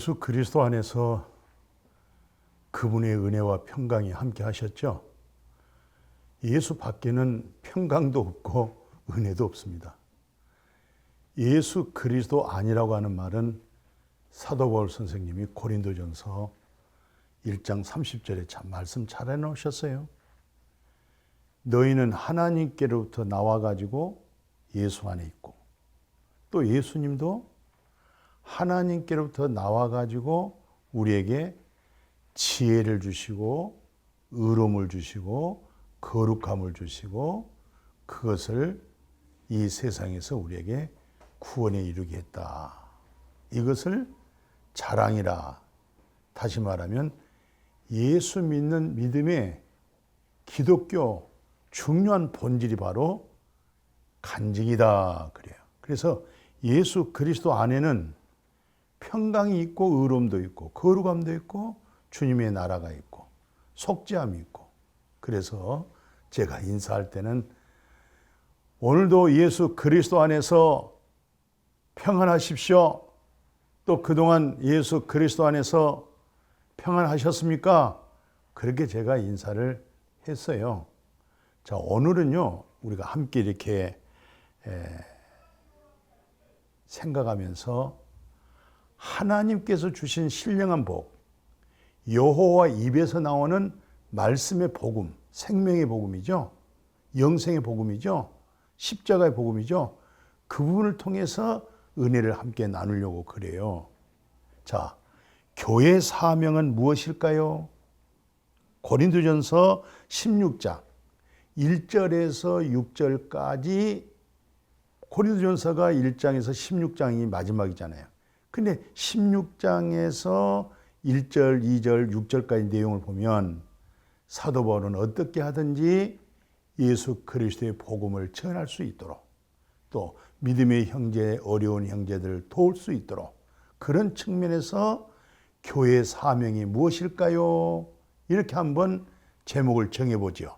예수 그리스도 안에서 그분의 은혜와 평강이 함께 하셨죠. 예수 밖에는 평강도 없고 은혜도 없습니다. 예수 그리스도 아니라고 하는 말은 사도 바울 선생님이 고린도전서 1장 30절에 참 말씀 잘 해놓으셨어요. 너희는 하나님께로부터 나와가지고 예수 안에 있고, 또 예수님도 하나님께로부터 나와가지고 우리에게 지혜를 주시고 의로움을 주시고 거룩함을 주시고 그것을 이 세상에서 우리에게 구원에 이르게 했다. 이것을 자랑이라. 다시 말하면 예수 믿는 믿음의 기독교 중요한 본질이 바로 간증이다 그래요. 그래서 예수 그리스도 안에는 평강이 있고 의로움도 있고 거룩함도 있고 주님의 나라가 있고 속죄함이 있고, 그래서 제가 인사할 때는 오늘도 예수 그리스도 안에서 평안하십시오. 또 그동안 예수 그리스도 안에서 평안하셨습니까? 그렇게 제가 인사를 했어요. 자, 오늘은요, 우리가 함께 이렇게 생각하면서 하나님께서 주신 신령한 복, 여호와 입에서 나오는 말씀의 복음, 생명의 복음이죠. 영생의 복음이죠. 십자가의 복음이죠. 그 부분을 통해서 은혜를 함께 나누려고 그래요. 자, 교회의 사명은 무엇일까요? 고린도전서 16장 1절에서 6절까지, 고린도전서가 1장에서 16장이 마지막이잖아요. 근데 16장에서 1절, 2절, 6절까지 내용을 보면 사도 바울은 어떻게 하든지 예수 그리스도의 복음을 전할 수 있도록, 또 믿음의 형제, 어려운 형제들을 도울 수 있도록, 그런 측면에서 교회의 사명이 무엇일까요? 이렇게 한번 제목을 정해보죠.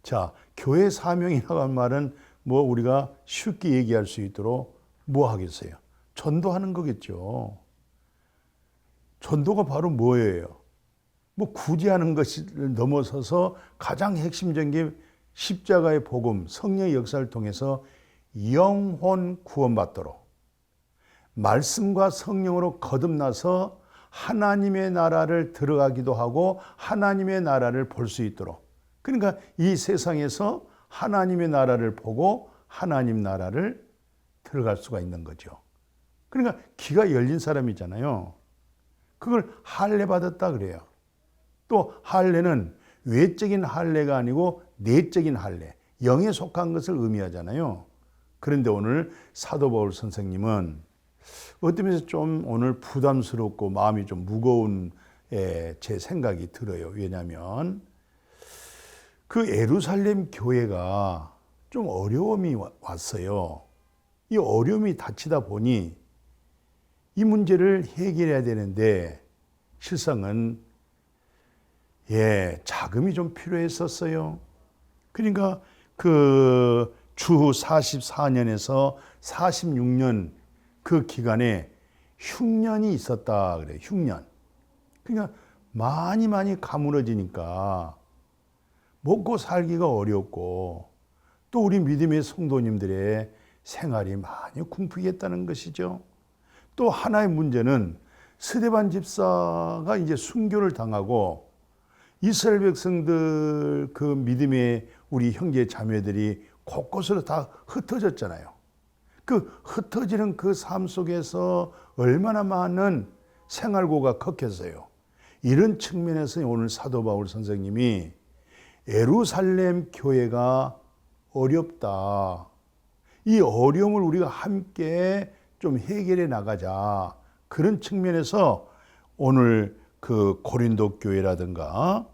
자, 교회의 사명이라고 하는 말은 뭐 우리가 쉽게 얘기할 수 있도록 뭐 하겠어요? 전도하는 거겠죠. 전도가 바로 뭐예요? 뭐 굳이 하는 것을 넘어서서 가장 핵심적인 게 십자가의 복음, 성령의 역사를 통해서 영혼 구원받도록, 말씀과 성령으로 거듭나서 하나님의 나라를 들어가기도 하고 하나님의 나라를 볼 수 있도록, 그러니까 이 세상에서 하나님의 나라를 보고 하나님 나라를 들어갈 수가 있는 거죠. 그러니까 귀가 열린 사람이잖아요. 그걸 할례 받았다 그래요. 또 할례는 외적인 할례가 아니고 내적인 할례, 영에 속한 것을 의미하잖아요. 그런데 오늘 사도 바울 선생님은 어떤 면에서 좀 오늘 부담스럽고 마음이 좀 무거운 제 생각이 들어요. 왜냐하면 그 예루살렘 교회가 좀 어려움이 왔어요. 이 어려움이 닥치다 보니 이 문제를 해결해야 되는데 실상은 자금이 좀 필요했었어요. 그러니까 그 주 44년에서 46년 그 기간에 흉년이 있었다 그래요. 흉년. 그러니까 많이 가물어지니까 먹고 살기가 어렵고, 또 우리 믿음의 성도님들의 생활이 많이 궁핍했다는 것이죠. 또 하나의 문제는 스데반 집사가 이제 순교를 당하고 이스라엘 백성들, 그 믿음의 우리 형제 자매들이 곳곳으로 다 흩어졌잖아요. 그 흩어지는 그 삶 속에서 얼마나 많은 생활고가 컸겠어요. 이런 측면에서 오늘 사도 바울 선생님이 예루살렘 교회가 어렵다, 이 어려움을 우리가 함께 좀 해결해 나가자, 그런 측면에서 오늘 그 고린도 교회라든가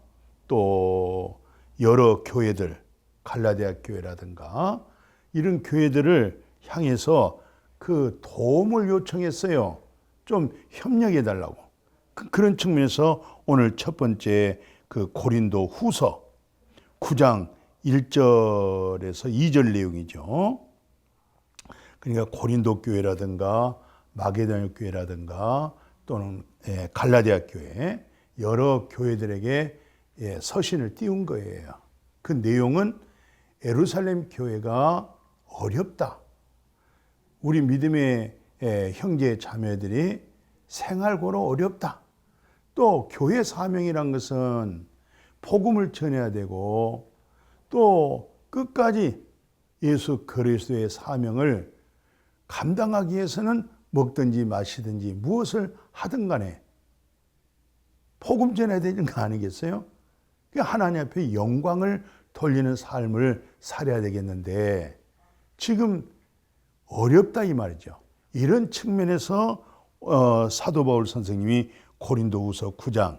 또 여러 교회들, 갈라디아 교회라든가 이런 교회들을 향해서 그 도움을 요청했어요. 좀 협력해 달라고. 그런 측면에서 오늘 첫 번째 그 고린도 후서 9장 1절에서 2절 내용이죠. 그러니까 고린도 교회라든가 마게도냐 교회라든가 또는 갈라디아 교회 여러 교회들에게 서신을 띄운 거예요. 그 내용은 예루살렘 교회가 어렵다. 우리 믿음의 형제 자매들이 생활고로 어렵다. 또 교회 사명이란 것은 복음을 전해야 되고 또 끝까지 예수 그리스도의 사명을 감당하기 위해서는 먹든지 마시든지 무엇을 하든 간에 복음 전해야 되는 거 아니겠어요? 하나님 앞에 영광을 돌리는 삶을 살아야 되겠는데 지금 어렵다 이 말이죠. 이런 측면에서 사도 바울 선생님이 고린도후서 9장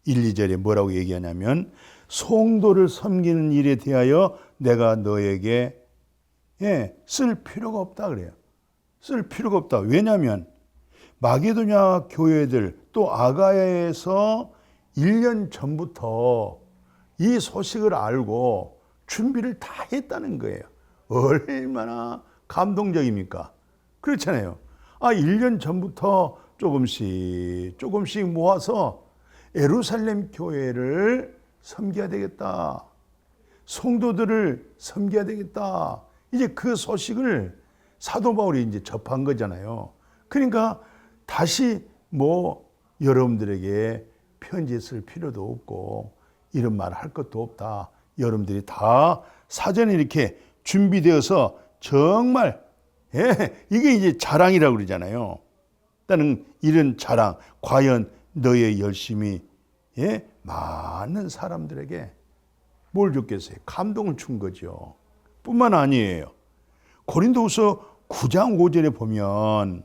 1, 2절에 뭐라고 얘기하냐면 성도를 섬기는 일에 대하여 내가 너에게 쓸 필요가 없다 그래요. 쓸 필요가 없다. 왜냐하면 마게도냐 교회들 또 아가야에서 1년 전부터 이 소식을 알고 준비를 다 했다는 거예요. 얼마나 감동적입니까? 그렇잖아요. 1년 전부터 조금씩 모아서 예루살렘 교회를 섬겨야 되겠다. 성도들을 섬겨야 되겠다. 이제 그 소식을 사도 바울이 이제 접한 거잖아요. 그러니까 다시 여러분들에게 편지 쓸 필요도 없고 이런 말 할 것도 없다. 여러분들이 다 사전에 이렇게 준비되어서 정말 이게 이제 자랑이라고 그러잖아요. 나는 이런 자랑, 과연 너의 열심이 많은 사람들에게 뭘 줬겠어요? 감동을 준 거죠. 뿐만 아니에요. 고린도후서 9장 5절에 보면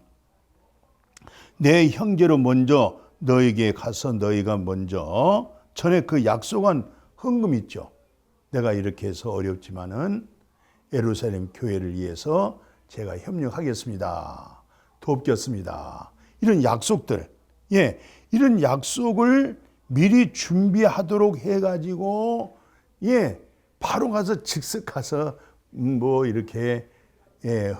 내 형제로 먼저 너에게 가서 너희가 먼저 전에 그 약속한 헌금 있죠. 내가 이렇게 해서 어렵지만은 예루살렘 교회를 위해서 제가 협력하겠습니다. 돕겠습니다. 이런 약속들, 이런 약속을 미리 준비하도록 해가지고, 바로 가서 즉석 가서 이렇게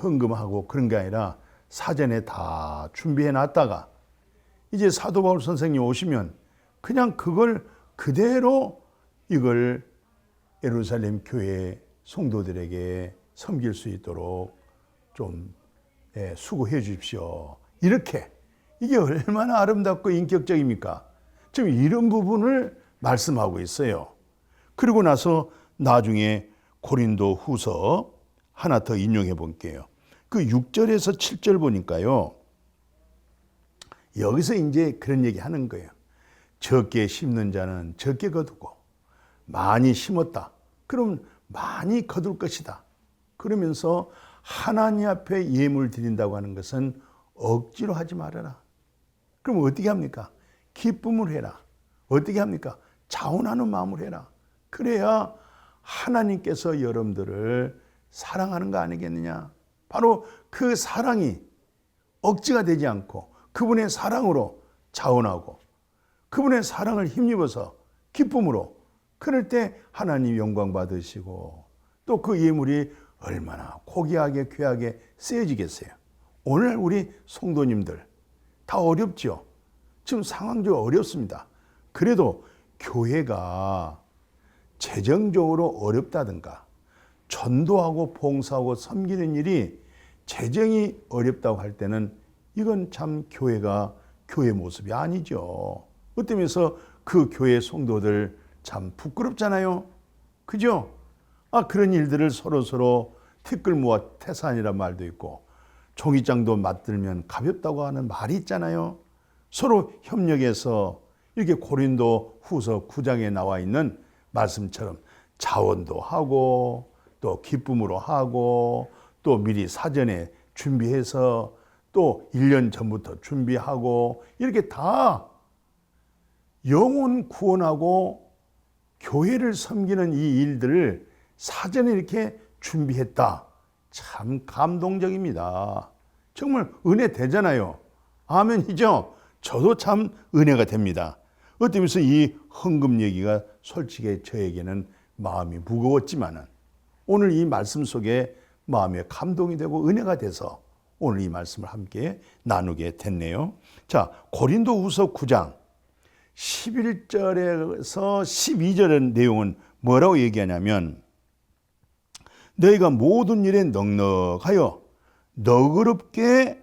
헌금하고 그런 게 아니라 사전에 다 준비해 놨다가 이제 사도 바울 선생님 오시면 그냥 그걸 그대로 이걸 예루살렘 교회 성도들에게 섬길 수 있도록 좀 수고해 주십시오. 이렇게 이게 얼마나 아름답고 인격적입니까? 지금 이런 부분을 말씀하고 있어요. 그리고 나서 나중에 고린도 후서 하나 더 인용해 볼게요. 그 6절에서 7절 보니까요. 여기서 이제 그런 얘기 하는 거예요. 적게 심는 자는 적게 거두고 많이 심었다. 그럼 많이 거둘 것이다. 그러면서 하나님 앞에 예물 드린다고 하는 것은 억지로 하지 말아라. 그럼 어떻게 합니까? 기쁨을 해라. 어떻게 합니까? 자원하는 마음을 해라. 그래야 하나님께서 여러분들을 사랑하는 거 아니겠느냐. 바로 그 사랑이 억지가 되지 않고 그분의 사랑으로 자원하고 그분의 사랑을 힘입어서 기쁨으로 그럴 때 하나님 영광 받으시고 또 그 예물이 얼마나 고귀하게 귀하게 쓰여지겠어요. 오늘 우리 성도님들 다 어렵죠. 지금 상황적으로 어렵습니다. 그래도 교회가 재정적으로 어렵다든가 전도하고 봉사하고 섬기는 일이 재정이 어렵다고 할 때는 이건 참 교회가 교회 모습이 아니죠. 어떠면서 그 교회 성도들 참 부끄럽잖아요. 그죠? 그런 일들을 서로 티끌 모아 태산이란 말도 있고 종이장도 맞들면 가볍다고 하는 말이 있잖아요. 서로 협력해서 이렇게 고린도 후서 9장에 나와 있는 말씀처럼 자원도 하고 또 기쁨으로 하고 또 미리 사전에 준비해서 또 1년 전부터 준비하고 이렇게 다 영혼 구원하고 교회를 섬기는 이 일들을 사전에 이렇게 준비했다. 참 감동적입니다. 정말 은혜 되잖아요. 아멘이죠? 저도 참 은혜가 됩니다. 어떠면서 이 헌금 얘기가 솔직히 저에게는 마음이 무거웠지만은 오늘 이 말씀 속에 마음에 감동이 되고 은혜가 돼서 오늘 이 말씀을 함께 나누게 됐네요. 자, 고린도후서 9장 11절에서 12절의 내용은 뭐라고 얘기하냐면, 너희가 모든 일에 넉넉하여 너그럽게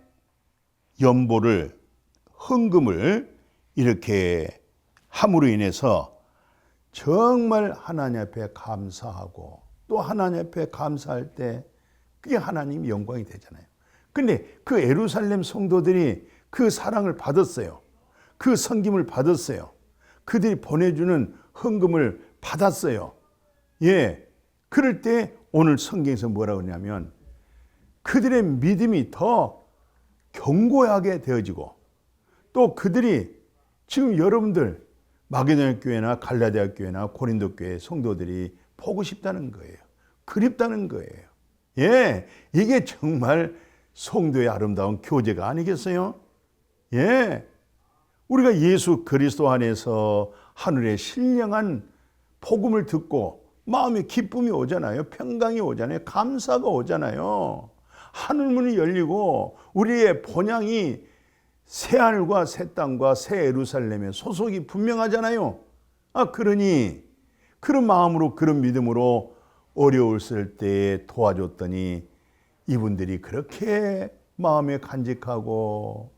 연보를, 헌금을 이렇게 함으로 인해서 정말 하나님 앞에 감사하고, 또 하나님 앞에 감사할 때 그게 하나님의 영광이 되잖아요. 근데 그 예루살렘 성도들이 그 사랑을 받았어요. 그 섬김을 받았어요. 그들이 보내주는 헌금을 받았어요. 예. 그럴 때 오늘 성경에서 뭐라고 하냐면, 그들의 믿음이 더 견고하게 되어지고, 또 그들이 지금 여러분들 마게도냐 교회나 갈라디아 교회나 고린도 교회 성도들이 보고 싶다는 거예요. 그립다는 거예요. 예, 이게 정말 성도의 아름다운 교제가 아니겠어요? 예, 우리가 예수 그리스도 안에서 하늘의 신령한 복음을 듣고 마음에 기쁨이 오잖아요. 평강이 오잖아요. 감사가 오잖아요. 하늘문이 열리고 우리의 본향이 새하늘과 새 땅과 새 예루살렘의 소속이 분명하잖아요. 그러니 그런 마음으로, 그런 믿음으로 어려웠을 때에 도와줬더니 이분들이 그렇게 마음에 간직하고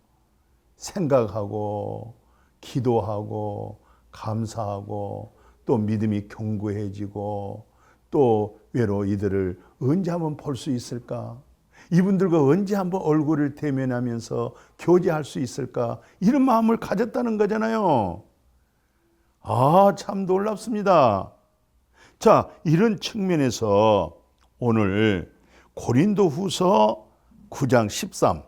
생각하고 기도하고 감사하고, 또 믿음이 견고해지고, 또 외로 이들을 언제 한번 볼 수 있을까? 이분들과 언제 한번 얼굴을 대면하면서 교제할 수 있을까? 이런 마음을 가졌다는 거잖아요. 참 놀랍습니다. 자, 이런 측면에서 오늘 고린도후서 9장 13,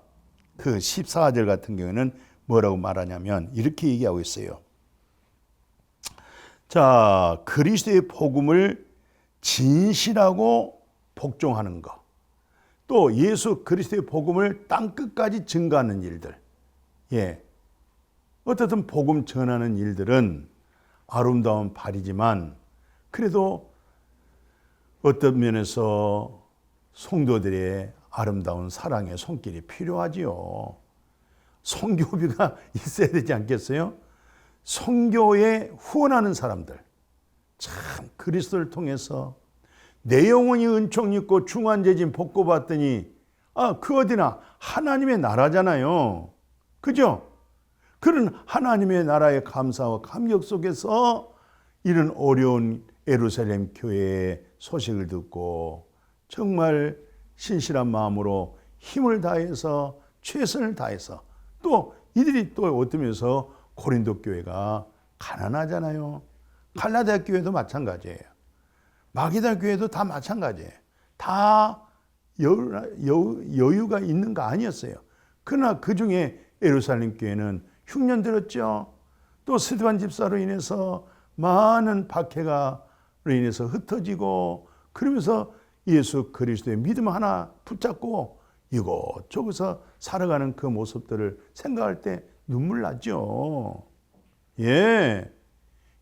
그 14절 같은 경우에는 뭐라고 말하냐면 이렇게 얘기하고 있어요. 자, 그리스도의 복음을 진실하고 복종하는 것, 또 예수 그리스도의 복음을 땅끝까지 증거하는 일들. 예. 어떻든 복음 전하는 일들은 아름다운 발이지만, 그래도 어떤 면에서 성도들의 아름다운 사랑의 손길이 필요하지요. 선교비가 있어야 되지 않겠어요? 선교에 후원하는 사람들, 참 그리스도를 통해서 내 영혼이 은총 입고 중환제진 복고 받더니 그 어디나 하나님의 나라잖아요. 그죠? 그런 하나님의 나라의 감사와 감격 속에서 이런 어려운 예루살렘 교회의 소식을 듣고 정말 신실한 마음으로 힘을 다해서 최선을 다해서, 또 이들이 또 어떠면서 고린도 교회가 가난하잖아요. 갈라디아 교회도 마찬가지예요. 마게도냐 교회도 다 마찬가지예요. 다 여유가 있는 거 아니었어요. 그러나 그 중에 예루살렘 교회는 흉년 들었죠. 또 스데반 집사로 인해서 많은 박해가 인해서 흩어지고, 그러면서 예수 그리스도의 믿음 하나 붙잡고 이곳저곳에서 살아가는 그 모습들을 생각할 때 눈물 나죠. 예.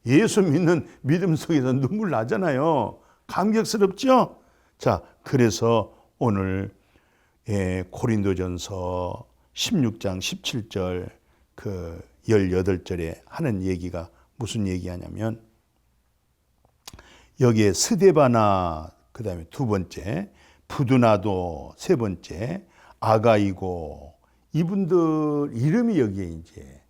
예수 믿는 믿음 속에서 눈물 나잖아요. 감격스럽죠? 자, 그래서 오늘 고린도전서 16장 17절 그 18절에 하는 얘기가 무슨 얘기하냐면, 여기에 스데바나, 그 다음에 두 번째 부두나도, 세 번째 아가이고, 이분들 이름이 여기에 이제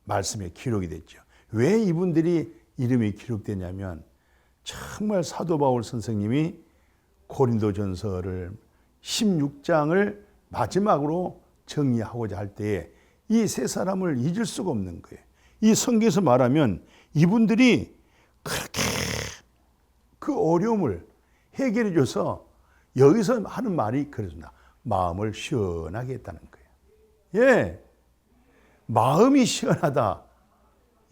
말씀에 기록이 됐죠. 왜 이분들이 이름이 기록되냐면, 정말 사도 바울 선생님이 고린도전서를 16장을 마지막으로 정리하고자 할 때에 이 세 사람을 잊을 수가 없는 거예요. 이 성경에서 말하면 이분들이 그렇게 그 어려움을 해결해 줘서 여기서 하는 말이 그렇습니다. 마음을 시원하게 했다는 거예요. 예. 마음이 시원하다.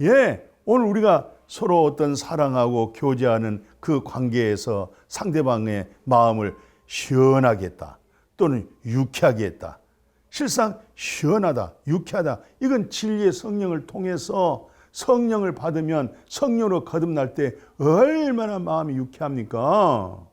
예. 오늘 우리가 서로 어떤 사랑하고 교제하는 그 관계에서 상대방의 마음을 시원하게 했다. 또는 유쾌하게 했다. 실상 시원하다, 유쾌하다. 이건 진리의 성령을 통해서 성령을 받으면 성령으로 거듭날 때 얼마나 마음이 유쾌합니까?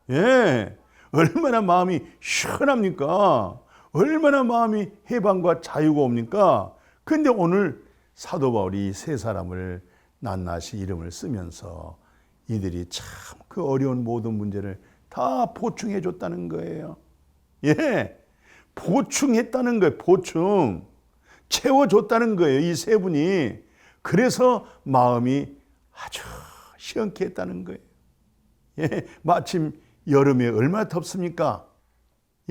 예. 얼마나 마음이 시원합니까? 얼마나 마음이 해방과 자유가 옵니까? 근데 오늘 사도 바울이 세 사람을 낱낱이 이름을 쓰면서 이들이 참 그 어려운 모든 문제를 다 보충해 줬다는 거예요. 예, 보충했다는 거예요. 보충. 채워줬다는 거예요. 이 세 분이. 그래서 마음이 아주 시원케 했다는 거예요. 예, 마침 여름에 얼마나 덥습니까?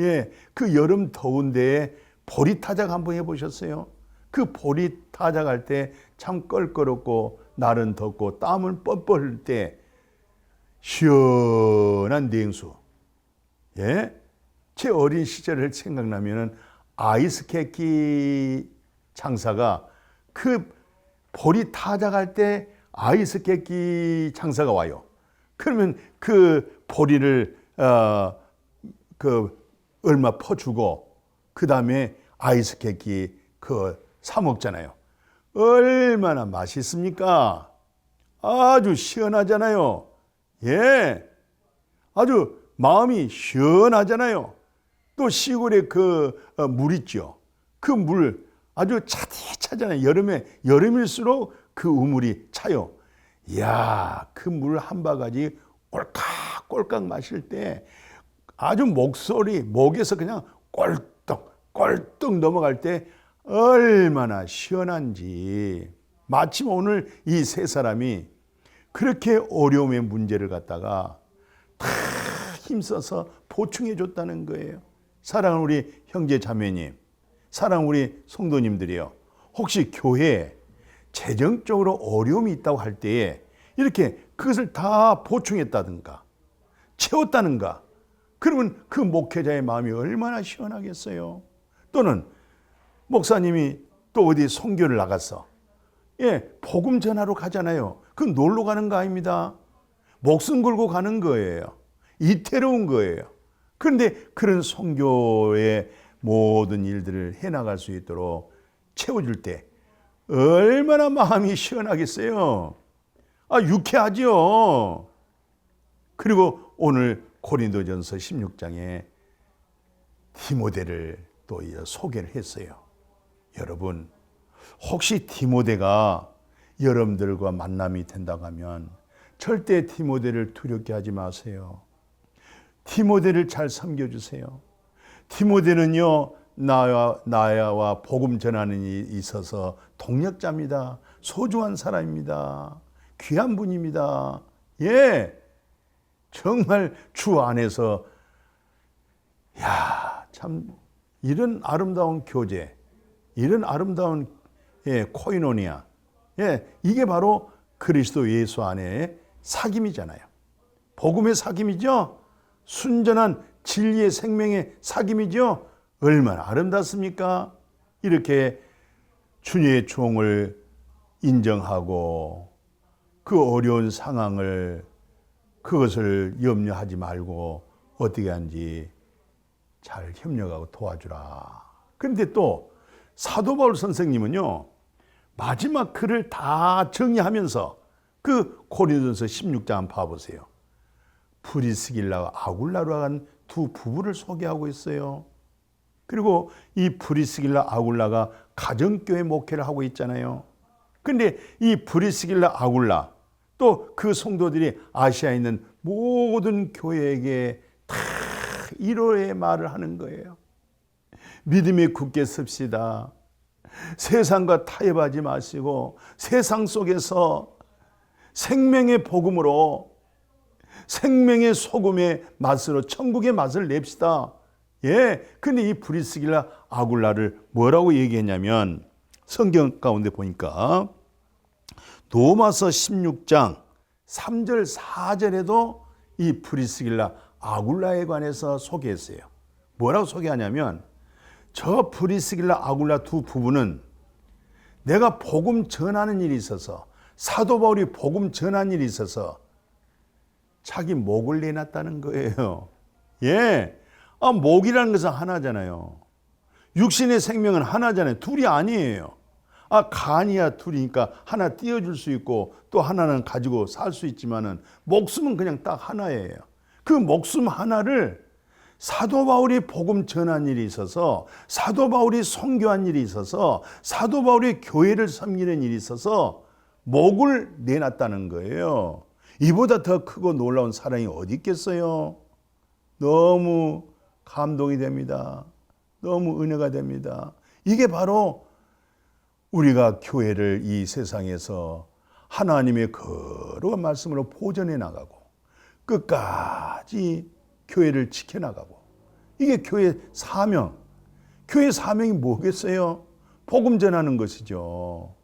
예, 그 여름 더운 데에 보리타작 한번 해보셨어요? 그 보리타작할 때 참 껄끄럽고 날은 덥고 땀은 뻘뻘 흘릴 때 시원한 냉수. 예, 제 어린 시절을 생각나면은 아이스케키 장사가 그 보리타작할 때 아이스케키 장사가 와요. 그러면 그 보리를 얼마 퍼주고 그 다음에 아이스케키 사 먹잖아요. 얼마나 맛있습니까? 아주 시원하잖아요. 예, 아주 마음이 시원하잖아요. 또 시골에 물 있죠. 그 물 아주 차디차잖아요. 여름일수록 그 우물이 차요. 이야, 그 물 한 바가지 꼴깍꼴깍 마실 때 아주 목에서 그냥 꼴떡꼴떡 넘어갈 때 얼마나 시원한지. 마침 오늘 이 세 사람이 그렇게 어려움의 문제를 갖다가 다 힘써서 보충해 줬다는 거예요. 사랑하는 우리 형제 자매님, 사랑하는 우리 성도님들이요. 혹시 교회에 재정적으로 어려움이 있다고 할 때에 이렇게 그것을 다 보충했다든가 채웠다는가, 그러면 그 목회자의 마음이 얼마나 시원하겠어요. 또는 목사님이 또 어디 선교를 나갔어. 예, 복음 전하러 가잖아요. 그 놀러 가는 거 아닙니다. 목숨 걸고 가는 거예요. 이태로운 거예요. 그런데 그런 선교의 모든 일들을 해나갈 수 있도록 채워줄 때 얼마나 마음이 시원하겠어요. 유쾌하죠. 그리고 오늘 고린도전서 16장에 디모데를 또 소개를 했어요. 여러분, 혹시 디모데가 여러분들과 만남이 된다고 하면 절대 디모데를 두렵게 하지 마세요. 디모데를 잘 섬겨주세요. 디모데는요, 나와 복음 전하는 일에 있어서 동력자입니다. 소중한 사람입니다. 귀한 분입니다. 예, 정말 주 안에서 참 이런 아름다운 교제, 이런 아름다운 코이노니아, 이게 바로 그리스도 예수 안에 사귐이잖아요. 복음의 사귐이죠. 순전한 진리의 생명의 사귐이죠. 얼마나 아름답습니까? 이렇게 주님의 종을 인정하고 그 어려운 상황을 그것을 염려하지 말고 어떻게 하는지 잘 협력하고 도와주라. 그런데 또 사도 바울 선생님은요, 마지막 글을 다 정리하면서 그 고린도전서 16장 한번 봐보세요. 브리스길라와 아굴라로 간 두 부부를 소개하고 있어요. 그리고 이 브리스길라 아굴라가 가정교회 목회를 하고 있잖아요. 그런데 이 브리스길라 아굴라 또 그 성도들이 아시아에 있는 모든 교회에게 다 1호의 말을 하는 거예요. 믿음에 굳게 섭시다. 세상과 타협하지 마시고 세상 속에서 생명의 복음으로, 생명의 소금의 맛으로 천국의 맛을 냅시다. 예, 근데 이 브리스길라 아굴라를 뭐라고 얘기했냐면 성경 가운데 보니까 로마서 16장 3절 4절에도 이 브리스길라 아굴라에 관해서 소개했어요. 뭐라고 소개하냐면 저 브리스길라 아굴라 두 부부는 내가 복음 전하는 일이 있어서, 사도 바울이 복음 전하는 일이 있어서 자기 목을 내놨다는 거예요. 예, 목이라는 것은 하나잖아요. 육신의 생명은 하나잖아요. 둘이 아니에요. 간이야 둘이니까 하나 띄워줄 수 있고 또 하나는 가지고 살 수 있지만은 목숨은 그냥 딱 하나예요. 그 목숨 하나를 사도 바울이 복음 전한 일이 있어서, 사도 바울이 선교한 일이 있어서, 사도 바울이 교회를 섬기는 일이 있어서 목을 내놨다는 거예요. 이보다 더 크고 놀라운 사랑이 어디 있겠어요? 너무 감동이 됩니다. 너무 은혜가 됩니다. 이게 바로 우리가 교회를 이 세상에서 하나님의 거룩한 말씀으로 보존해 나가고 끝까지 교회를 지켜나가고, 이게 교회 사명. 교회 사명이 뭐겠어요? 복음 전하는 것이죠.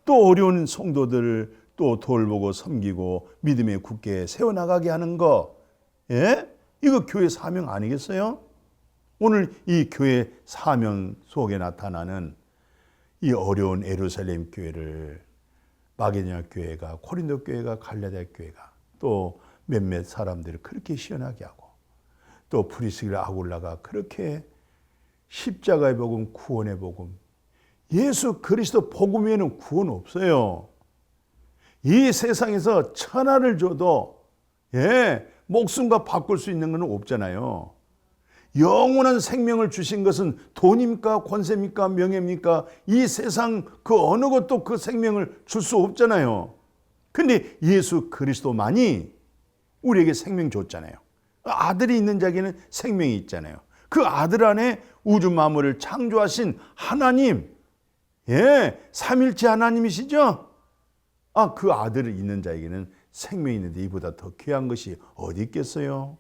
또 어려운 성도들을 또 돌보고 섬기고 믿음에 굳게 세워나가게 하는 거, 예? 이거 교회 사명 아니겠어요? 오늘 이 교회 사명 속에 나타나는 이 어려운 예루살렘 교회를 마게도냐 교회가, 고린도 교회가, 갈라디아 교회가, 또 몇몇 사람들을 그렇게 시원하게 하고, 또 프리스길라 아굴라가 그렇게 십자가의 복음, 구원의 복음, 예수 그리스도 복음 외에는 구원 없어요. 이 세상에서 천하를 줘도 목숨과 바꿀 수 있는 건 없잖아요. 영원한 생명을 주신 것은 돈입니까? 권세입니까? 명예입니까? 이 세상 그 어느 것도 그 생명을 줄 수 없잖아요. 근데 예수 그리스도만이 우리에게 생명 줬잖아요. 아들이 있는 자에게는 생명이 있잖아요. 그 아들 안에 우주 만물을 창조하신 하나님, 삼일체 하나님이시죠? 그 아들이 있는 자에게는 생명이 있는데 이보다 더 귀한 것이 어디 있겠어요?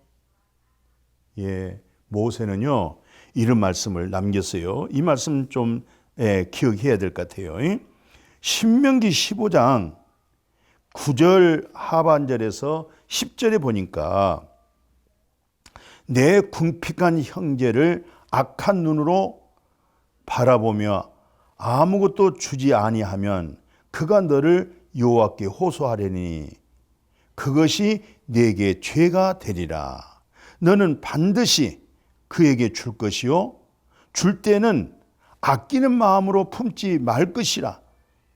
모세는요, 이런 말씀을 남겼어요. 이 말씀 좀 기억해야 될 것 같아요. 신명기 15장 9절 하반절에서 10절에 보니까 내 궁핍한 형제를 악한 눈으로 바라보며 아무것도 주지 아니하면 그가 너를 여호와께 호소하려니 그것이 네게 죄가 되리라. 너는 반드시 그에게 줄 것이요 줄 때는 아끼는 마음으로 품지 말 것이라.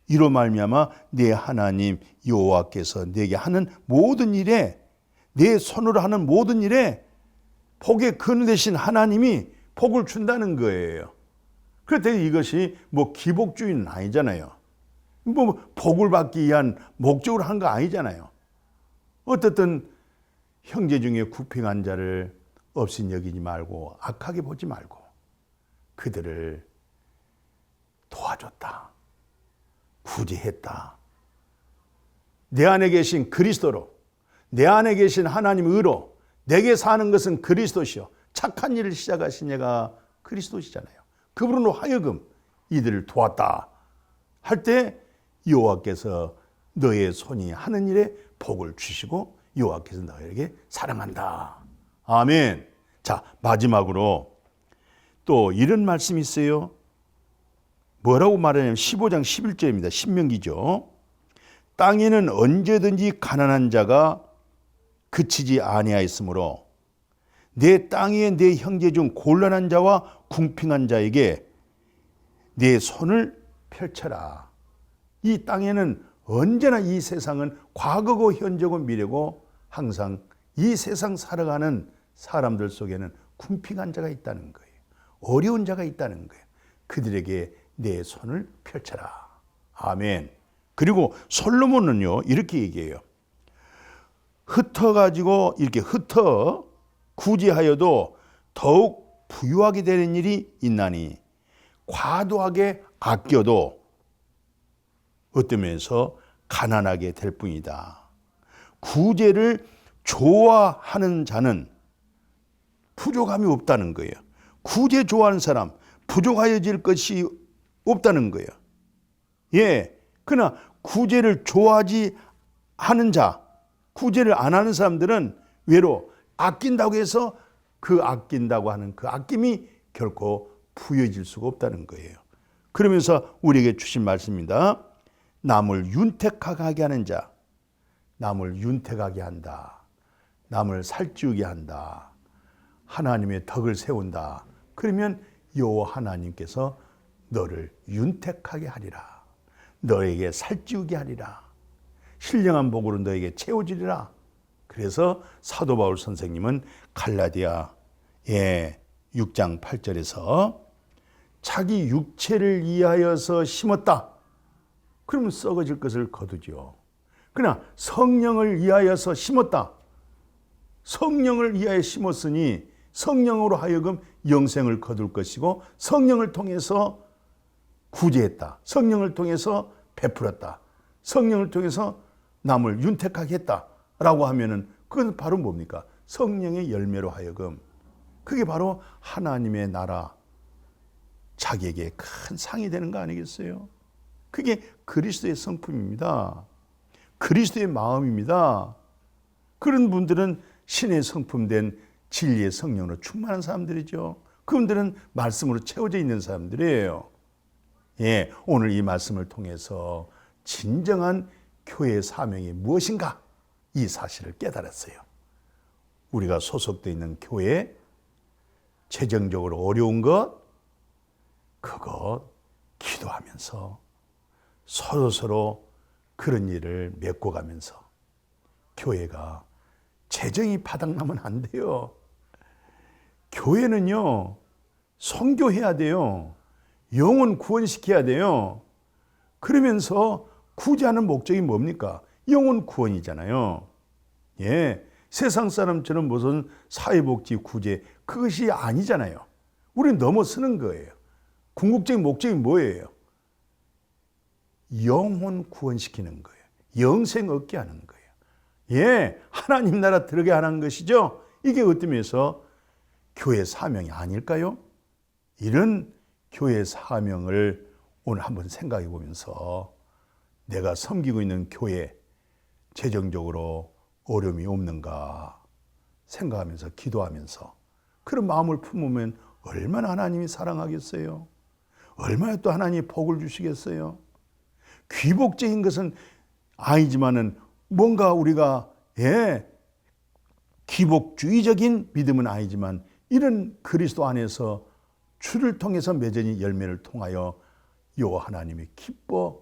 이로 말미암아 내 하나님 여호와께서 내게 하는 모든 일에, 내 손으로 하는 모든 일에 복의 근원 되신 하나님이 복을 준다는 거예요. 그런데 이것이 기복주의는 아니잖아요. 복을 받기 위한 목적으로 한 거 아니잖아요. 어떻든 형제 중에 굽행한 자를 없인 여기지 말고 악하게 보지 말고 그들을 도와줬다, 구제했다. 내 안에 계신 그리스도로, 내 안에 계신 하나님 의로 내게 사는 것은 그리스도시요 착한 일을 시작하신 이가 그리스도시잖아요. 그분으로 하여금 이들을 도왔다 할 때 여호와께서 너의 손이 하는 일에 복을 주시고 여호와께서 너에게 사랑한다. 아멘. 자, 마지막으로 또 이런 말씀이 있어요. 뭐라고 말하냐면 15장 11절입니다. 신명기죠. 땅에는 언제든지 가난한 자가 그치지 아니하였으므로 내 땅에 내 형제 중 곤란한 자와 궁핍한 자에게 내 손을 펼쳐라. 이 땅에는 언제나, 이 세상은 과거고 현재고 미래고 항상 이 세상 살아가는 사람들 속에는 궁핍한 자가 있다는 거예요. 어려운 자가 있다는 거예요. 그들에게 내 손을 펼쳐라. 아멘. 그리고 솔로몬은요 이렇게 얘기해요. 흩어가지고 이렇게 구제하여도 더욱 부유하게 되는 일이 있나니 과도하게 아껴도 어떤 면에서 가난하게 될 뿐이다. 구제를 좋아하는 자는 부족함이 없다는 거예요. 구제 좋아하는 사람 부족하여질 것이 없다는 거예요. 그러나 구제를 좋아하지 하는 자, 구제를 안 하는 사람들은 외로 아낀다고 해서 그 아낀다고 하는 그 아낌이 결코 부여질 수가 없다는 거예요. 그러면서 우리에게 주신 말씀입니다. 남을 윤택하게 하는 자, 남을 윤택하게 한다. 남을 살찌우게 한다. 하나님의 덕을 세운다. 그러면 여호와 하나님께서 너를 윤택하게 하리라. 너에게 살찌우게 하리라. 신령한 복으로 너에게 채워지리라. 그래서 사도 바울 선생님은 갈라디아 6장 8절에서 자기 육체를 위하여서 심었다. 그러면 썩어질 것을 거두죠. 그러나 성령을 위하여서 심었다. 성령을 위하여 심었으니 성령으로 하여금 영생을 거둘 것이고 성령을 통해서 구제했다. 성령을 통해서 베풀었다. 성령을 통해서 남을 윤택하게 했다라고 하면은 그건 바로 뭡니까? 성령의 열매로 하여금 그게 바로 하나님의 나라 자기에게 큰 상이 되는 거 아니겠어요? 그게 그리스도의 성품입니다. 그리스도의 마음입니다. 그런 분들은 신의 성품된 진리의 성령으로 충만한 사람들이죠. 그분들은 말씀으로 채워져 있는 사람들이에요. 오늘 이 말씀을 통해서 진정한 교회의 사명이 무엇인가 이 사실을 깨달았어요. 우리가 소속되어 있는 교회 재정적으로 어려운 것 그거 기도하면서 서로 그런 일을 메꿔가면서 교회가 재정이 바닥나면 안 돼요. 교회는요 선교해야 돼요. 영혼 구원시켜야 돼요. 그러면서 구제하는 목적이 뭡니까? 영혼 구원이잖아요. 세상 사람처럼 무슨 사회복지 구제 그것이 아니잖아요. 우리는 넘어서는 거예요. 궁극적인 목적이 뭐예요? 영혼 구원시키는 거예요. 영생 얻게 하는 거예요. 하나님 나라 들어게 하는 것이죠. 이게 어떤 면에서 교회 사명이 아닐까요? 이런 교회 사명을 오늘 한번 생각해 보면서 내가 섬기고 있는 교회 재정적으로 어려움이 없는가 생각하면서 기도하면서 그런 마음을 품으면 얼마나 하나님이 사랑하겠어요? 얼마나 또 하나님이 복을 주시겠어요? 귀복적인 것은 아니지만은 뭔가 우리가 귀복주의적인 믿음은 아니지만 이런 그리스도 안에서 주를 통해서 맺은 열매를 통하여 요 하나님이 기뻐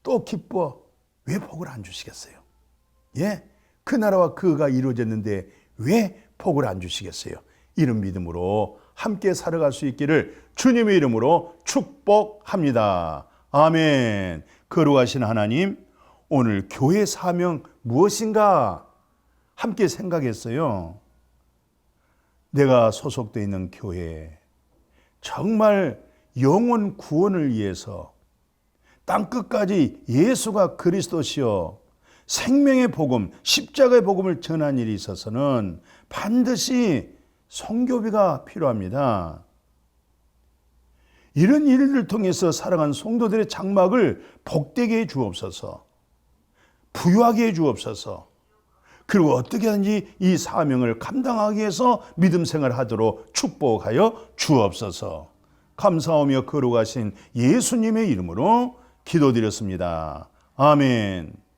또 기뻐 왜 복을 안 주시겠어요? 그 나라와 그가 이루어졌는데 왜 복을 안 주시겠어요? 이런 믿음으로 함께 살아갈 수 있기를 주님의 이름으로 축복합니다. 아멘. 거룩하신 하나님, 오늘 교회 사명 무엇인가 함께 생각했어요. 내가 소속되어 있는 교회 정말 영혼 구원을 위해서 땅끝까지 예수가 그리스도시여 생명의 복음, 십자가의 복음을 전한 일이 있어서는 반드시 선교비가 필요합니다. 이런 일을 통해서 살아간 성도들의 장막을 복되게 해 주옵소서, 부유하게 해 주옵소서, 그리고 어떻게 하든지 이 사명을 감당하기 위해서 믿음 생활하도록 축복하여 주옵소서. 감사하며 거룩하신 예수님의 이름으로 기도드렸습니다. 아멘.